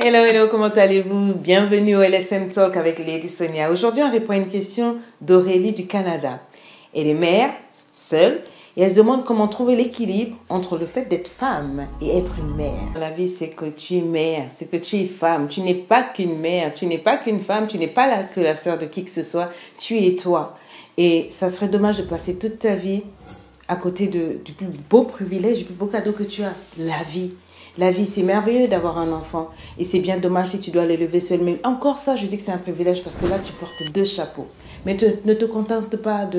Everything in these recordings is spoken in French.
Hello, hello, comment allez-vous? Bienvenue au LSM Talk avec Lady Sonia. Aujourd'hui, on répond à une question d'Aurélie du Canada. Elle est mère, seule, et elle se demande comment trouver l'équilibre entre le fait d'être femme et être une mère. La vie, c'est que tu es mère, c'est que tu es femme. Tu n'es pas qu'une mère, tu n'es pas qu'une femme, tu n'es pas que la sœur de qui que ce soit. Tu es toi. Et ça serait dommage de passer toute ta vie à côté du plus beau privilège, du plus beau cadeau que tu as, la vie. La vie, c'est merveilleux d'avoir un enfant. Et c'est bien dommage si tu dois l'élever seul. Mais encore ça, je dis que c'est un privilège parce que là, tu portes deux chapeaux. Mais ne te contente pas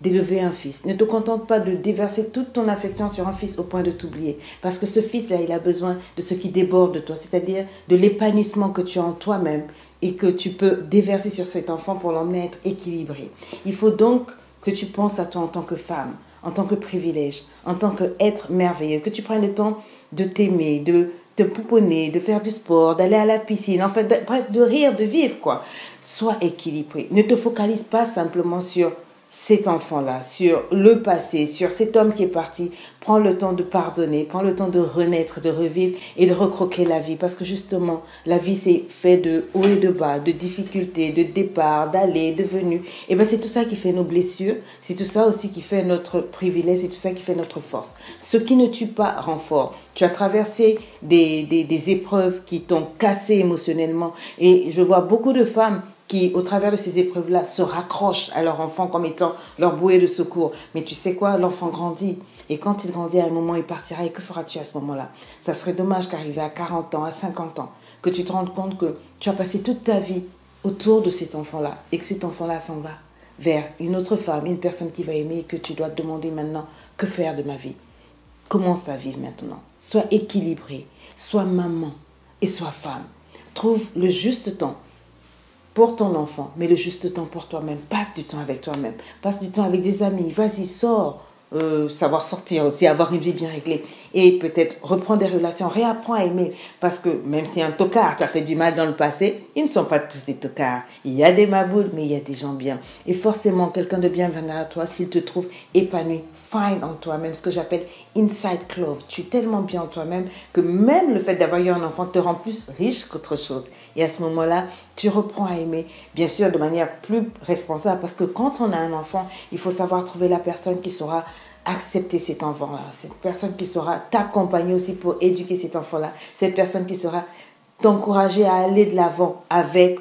d'élever un fils. Ne te contente pas de déverser toute ton affection sur un fils au point de t'oublier. Parce que ce fils-là, il a besoin de ce qui déborde de toi. C'est-à-dire de l'épanouissement que tu as en toi-même et que tu peux déverser sur cet enfant pour l'emmener à être équilibré. Il faut donc que tu penses à toi en tant que femme, en tant que privilège, en tant qu'être merveilleux, que tu prennes le temps de t'aimer, de te pouponner, de faire du sport, d'aller à la piscine, enfin, bref, de rire, de vivre, quoi. Sois équilibré. Ne te focalise pas simplement sur cet enfant-là, sur le passé, sur cet homme qui est parti. Prends le temps de pardonner, prends le temps de renaître, de revivre et de recroquer la vie. Parce que justement, la vie, c'est fait de haut et de bas, de difficultés, de départ, d'aller, de venue. Et bien, c'est tout ça qui fait nos blessures. C'est tout ça aussi qui fait notre privilège. C'est tout ça qui fait notre force. Ce qui ne tue pas rend fort. Tu as traversé des épreuves qui t'ont cassé émotionnellement. Et je vois beaucoup de femmes qui, au travers de ces épreuves-là, se raccrochent à leur enfant comme étant leur bouée de secours. Mais tu sais quoi, l'enfant grandit. Et quand il grandit, à un moment, il partira. Et que feras-tu à ce moment-là? Ça serait dommage qu'arrivé à 40 ans, à 50 ans, que tu te rendes compte que tu as passé toute ta vie autour de cet enfant-là et que cet enfant-là s'en va vers une autre femme, une personne qui va aimer et que tu dois te demander maintenant, que faire de ma vie? Commence à vivre maintenant. Sois équilibré, sois maman et sois femme. Trouve le juste temps pour ton enfant, mais le juste temps pour toi-même. Passe du temps avec toi-même. Passe du temps avec des amis. Vas-y, sors. Savoir sortir aussi, avoir une vie bien réglée. Et peut-être reprendre des relations. Réapprends à aimer. Parce que même si un tocard t'a fait du mal dans le passé, ils ne sont pas tous des tocards. Il y a des maboules, mais il y a des gens bien. Et forcément, quelqu'un de bien viendra à toi s'il te trouve épanoui, fine en toi-même. Ce que j'appelle inside love. Tu es tellement bien en toi-même que même le fait d'avoir eu un enfant te rend plus riche qu'autre chose. Et à ce moment-là, tu reprends à aimer, bien sûr, de manière plus responsable. Parce que quand on a un enfant, il faut savoir trouver la personne qui saura accepter cet enfant-là. Cette personne qui saura t'accompagner aussi pour éduquer cet enfant-là. Cette personne qui saura t'encourager à aller de l'avant avec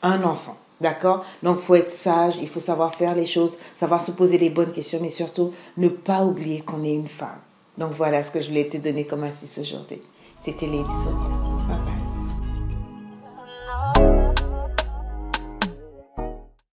un enfant. D'accord? Donc, il faut être sage, il faut savoir faire les choses, savoir se poser les bonnes questions, mais surtout, ne pas oublier qu'on est une femme. Donc, voilà ce que je voulais te donner comme astuce aujourd'hui. C'était Lady Sonia.